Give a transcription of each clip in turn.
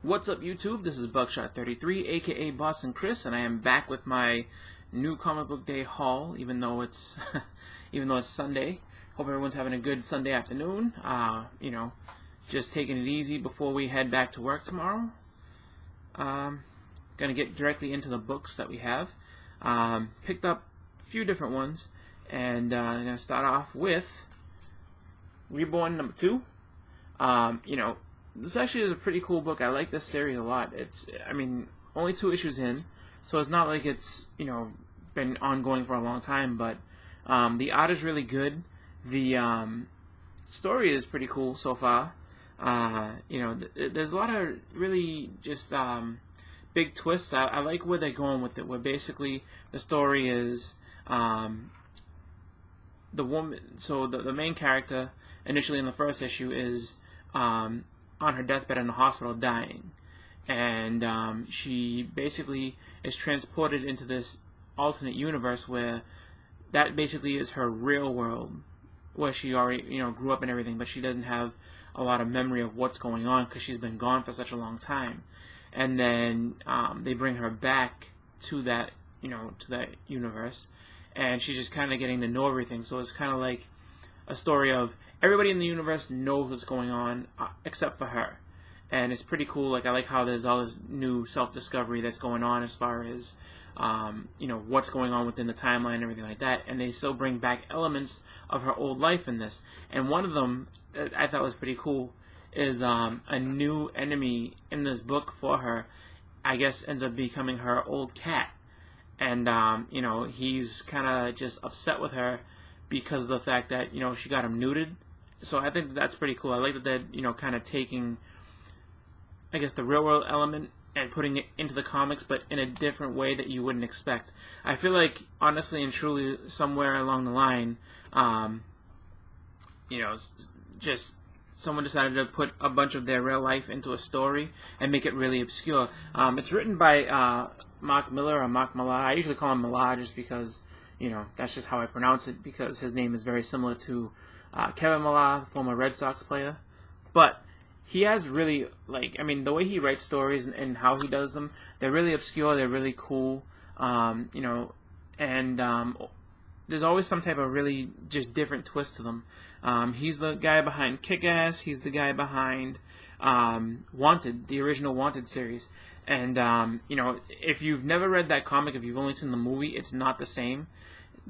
What's up, YouTube? This is Buckshot33, aka Boston Chris, and I am back with my new comic book day haul. Even though it's Sunday, hope everyone's having a good Sunday afternoon. Just taking it easy before we head back to work tomorrow. Gonna get directly into the books that we have. Picked up a few different ones, and I'm gonna start off with Reborn #2. This actually is a pretty cool book. I like this series a lot. Only 2 issues in, so it's not like it's, been ongoing for a long time, but the art is really good. The story is pretty cool so far. There's a lot of really just big twists. I like where they're going with it, where basically the story is the woman, so the main character initially in the first issue is on her deathbed in the hospital dying, and she basically is transported into this alternate universe where that basically is her real world, where she already grew up and everything, but she doesn't have a lot of memory of what's going on because she's been gone for such a long time. And then they bring her back to that universe, and she's just kind of getting to know everything. So it's kind of like a story of everybody in the universe knows what's going on except for her, and it's pretty cool. Like, I like how there's all this new self-discovery that's going on as far as what's going on within the timeline and everything like that, and they still bring back elements of her old life in this. And one of them that I thought was pretty cool is a new enemy in this book for her, I guess, ends up becoming her old cat. And he's kind of just upset with her because of the fact that she got him neutered. So I think that's pretty cool. I like that they're kind of taking, I guess, the real world element and putting it into the comics, but in a different way that you wouldn't expect. I feel like, honestly and truly, somewhere along the line, just someone decided to put a bunch of their real life into a story and make it really obscure. It's written by Mark Miller or Mark Millar. I usually call him Millar just because that's just how I pronounce it, because his name is very similar to Kevin Millar, former Red Sox player. But he has really, the way he writes stories and how he does them, they're really obscure, they're really cool, there's always some type of really just different twist to them. He's the guy behind Kick-Ass, he's the guy behind Wanted, the original Wanted series. And, if you've never read that comic, if you've only seen the movie, it's not the same.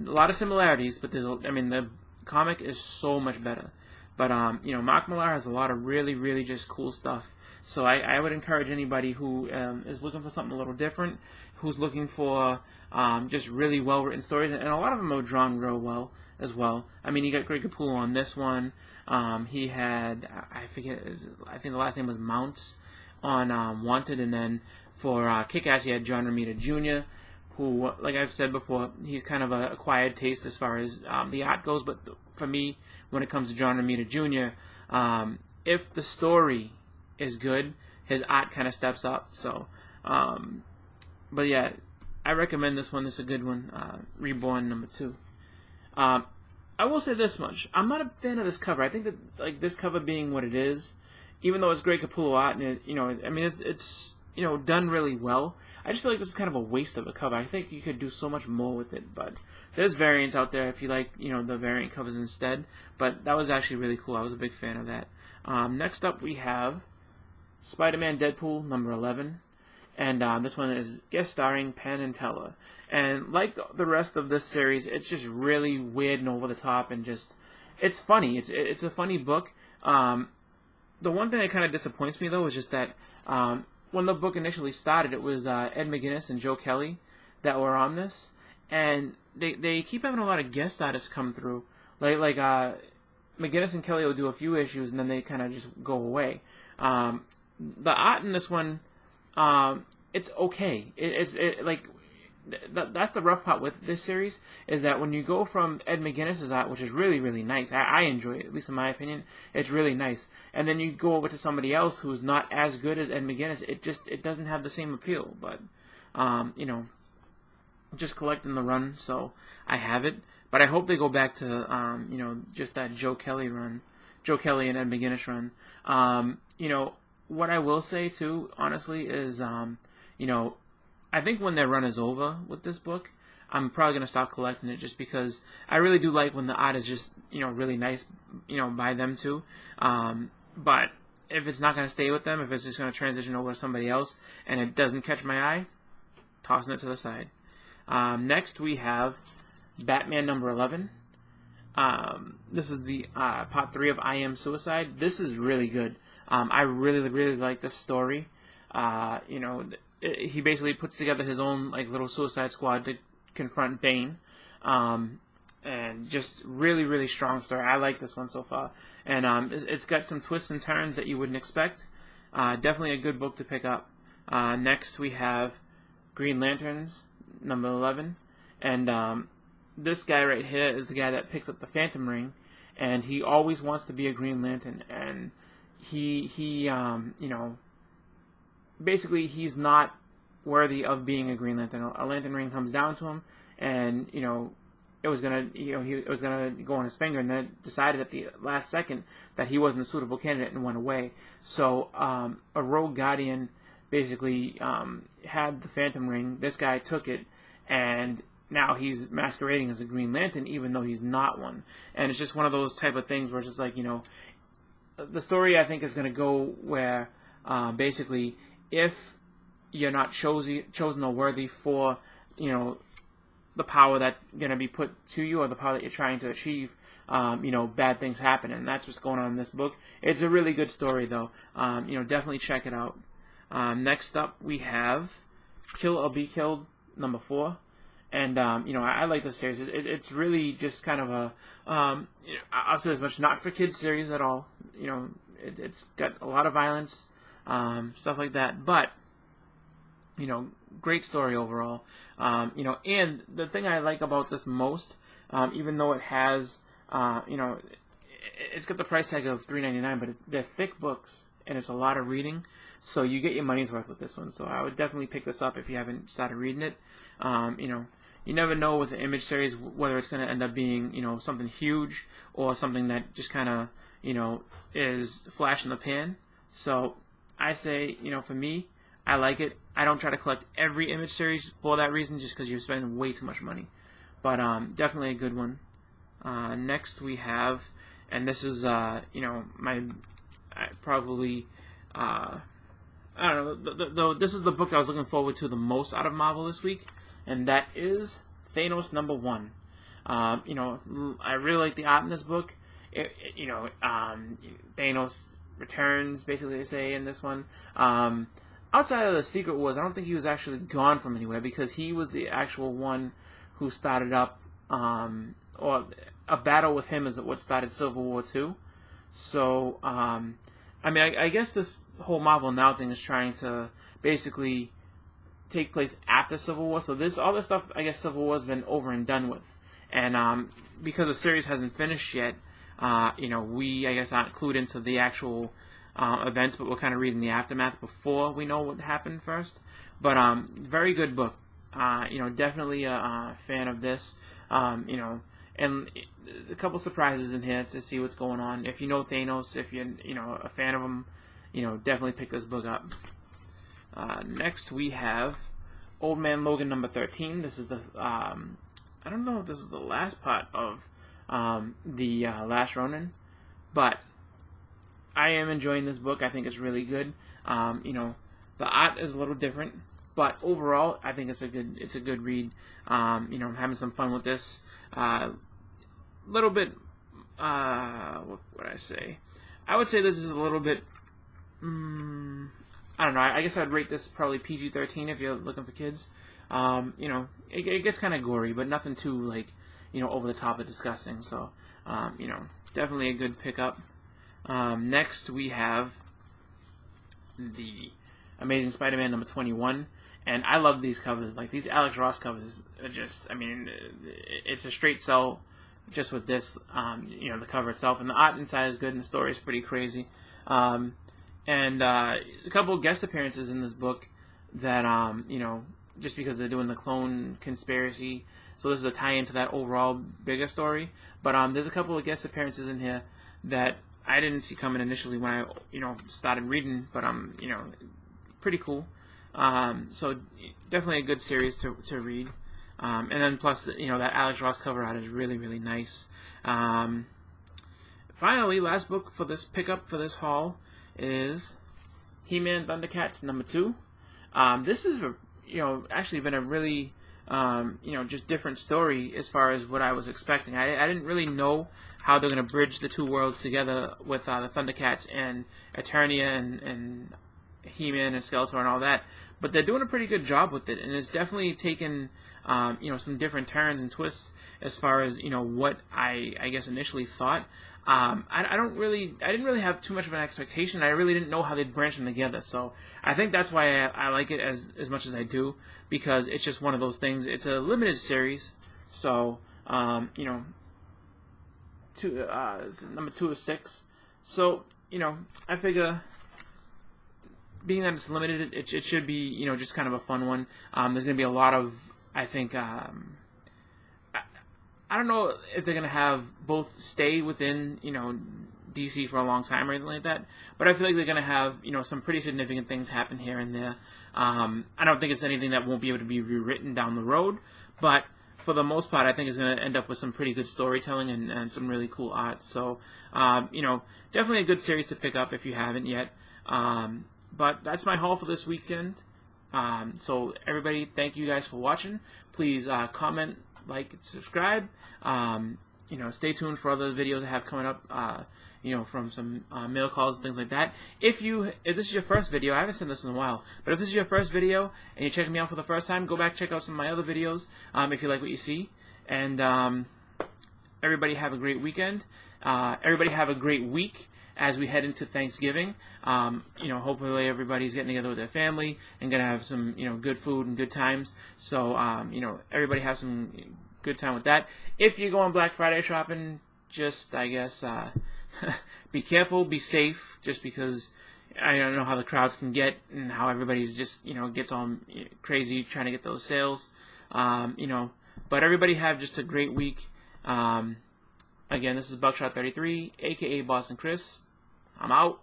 A lot of similarities, but the comic is so much better. But, Mark Millar has a lot of really, really just cool stuff. So I would encourage anybody who is looking for something a little different, who's looking for just really well-written stories, and a lot of them are drawn real well as well. You got Greg Capullo on this one. He had, I think the last name was Mounts on Wanted, and then for Kick-Ass he had John Romita Jr., who, like I've said before, he's kind of a acquired taste as far as the art goes, but for me, when it comes to John Romita Jr., if the story is good, his art kind of steps up. So, but yeah, I recommend this one. This is a good one, Reborn #2. I will say this much: I'm not a fan of this cover. I think that this cover being what it is, even though it's Greg Capullo art, and it's done really well, I just feel like this is kind of a waste of a cover. I think you could do so much more with it, but there's variants out there if you like, the variant covers instead. But that was actually really cool. I was a big fan of that. Next up, we have Spider-Man Deadpool #11, and this one is guest starring Penn and Teller. And like the rest of this series, it's just really weird and over the top, and just it's funny. It's a funny book. The one thing that kind of disappoints me though is just that when the book initially started, it was Ed McGuinness and Joe Kelly that were on this, and they keep having a lot of guest artists come through. Like McGuinness and Kelly will do a few issues, and then they kind of just go away. The art in this one, it's okay. That's the rough part with this series, is that when you go from Ed McGuinness's art, which is really, really nice, I enjoy it, at least in my opinion, it's really nice, and then you go over to somebody else who's not as good as Ed McGuinness, it doesn't have the same appeal. But just collecting the run, so I have it. But I hope they go back to just that Joe Kelly run, Joe Kelly and Ed McGuinness run. what I will say too, honestly, is you know, I think when their run is over with this book, I'm probably gonna stop collecting it just because I really do like when the art is just really nice, by them too. But if it's not gonna stay with them, if it's just gonna transition over to somebody else and it doesn't catch my eye, tossing it to the side. Next we have Batman number 11. This is the part 3 of I Am Suicide. This is really good. I really like this story. He basically puts together his own little Suicide Squad to confront Bane, and just really strong story. I like this one so far, and it's got some twists and turns that you wouldn't expect. Definitely a good book to pick up. Next we have Green Lanterns number 11, and this guy right here is the guy that picks up the Phantom Ring, and he always wants to be a Green Lantern, and he basically he's not worthy of being a Green Lantern. A Lantern Ring comes down to him, and it was gonna go on his finger, and then it decided at the last second that he wasn't a suitable candidate and went away. So a rogue guardian basically had the Phantom Ring. This guy took it, and now he's masquerading as a Green Lantern, even though he's not one. And it's just one of those type of things where it's just the story I think is going to go where basically if you're not chosen or worthy for the power that's going to be put to you or the power that you're trying to achieve, bad things happen, and that's what's going on in this book. It's a really good story though. Definitely check it out. Next up we have Kill or Be Killed number 4. And, I like this series. It's really just kind of a, I'll say as much, not for kids series at all. It's got a lot of violence, stuff like that. But, great story overall. And the thing I like about this most, even though it has, it's got the price tag of $3.99, but they're thick books, and it's a lot of reading. So you get your money's worth with this one. So I would definitely pick this up if you haven't started reading it. You never know with the Image series whether it's going to end up being, something huge or something that just kind of, is flash in the pan. So I say, for me, I like it. I don't try to collect every Image series for that reason, just because you're spending way too much money. But definitely a good one. Next we have, and this is, I don't know, this is the book I was looking forward to the most out of Marvel this week, and that is Thanos number 1. I really like the art in this book. Thanos returns, basically, they say in this one. Outside of the Secret Wars, I don't think he was actually gone from anywhere, because he was the actual one who started up, or a battle with him is what started Civil War 2. So, I guess this whole Marvel Now thing is trying to basically take place after Civil War. So all this stuff, I guess Civil War's been over and done with. And because the series hasn't finished yet, we, I guess, aren't clued into the actual events, but we're kind of reading the aftermath before we know what happened first. But very good book. Definitely a fan of this. And there's a couple surprises in here to see what's going on. If you know Thanos, if you're a fan of him, definitely pick this book up. Next we have Old Man Logan number 13. This is the I don't know if this is the last part of the Last Ronin, but I am enjoying this book. I think it's really good. The art is a little different, but overall I think it's a good read. I'm having some fun with this. Little bit, what would I say? I would say this is a little bit, I don't know, I guess I'd rate this probably PG-13 if you're looking for kids. It gets kind of gory, but nothing too, over the top of disgusting. So, definitely a good pickup. Next we have the Amazing Spider-Man number 21. And I love these covers. These Alex Ross covers are just, it's a straight sell just with this, the cover itself. And the art inside is good, and the story is pretty crazy. And a couple of guest appearances in this book that, just because they're doing the clone conspiracy. So this is a tie-in to that overall bigger story. But there's a couple of guest appearances in here that I didn't see coming initially when I started reading, but pretty cool. So definitely a good series to read. And then plus that Alex Ross cover art is really, really nice. Finally, last book for this pickup for this haul is He-Man Thundercats #2. This is actually been a really just different story as far as what I was expecting. I didn't really know how they're going to bridge the two worlds together with the Thundercats and Eternia and He-Man and Skeletor and all that, but they're doing a pretty good job with it, and it's definitely taken some different turns and twists as far as what I guess initially thought. I didn't really have too much of an expectation. I really didn't know how they'd branch them together, so I think that's why I like it as much as I do, because it's just one of those things. It's a limited series, so #2 is 6. So I figure, being that it's limited, it should be just kind of a fun one. There's going to be a lot of, I think, I don't know if they're going to have both stay within DC for a long time or anything like that, but I feel like they're going to have some pretty significant things happen here and there. I don't think it's anything that won't be able to be rewritten down the road, but for the most part, I think it's going to end up with some pretty good storytelling and some really cool art. So definitely a good series to pick up if you haven't yet. But that's my haul for this weekend. So everybody, thank you guys for watching. Please comment, like, and subscribe. Stay tuned for other videos I have coming up. From some mail calls and things like that. If this is your first video, I haven't seen this in a while, but if this is your first video and you're checking me out for the first time, go back, check out some of my other videos if you like what you see. And everybody have a great weekend. Everybody have a great week as we head into Thanksgiving. Hopefully everybody's getting together with their family and gonna have some good food and good times. So everybody have some good time with that. If you go on Black Friday shopping, just I guess be careful, be safe, just because I don't know how the crowds can get and how everybody's just gets all crazy trying to get those sales. But everybody have just a great week. Again, this is Buckshot 33, aka Boston Chris. I'm out.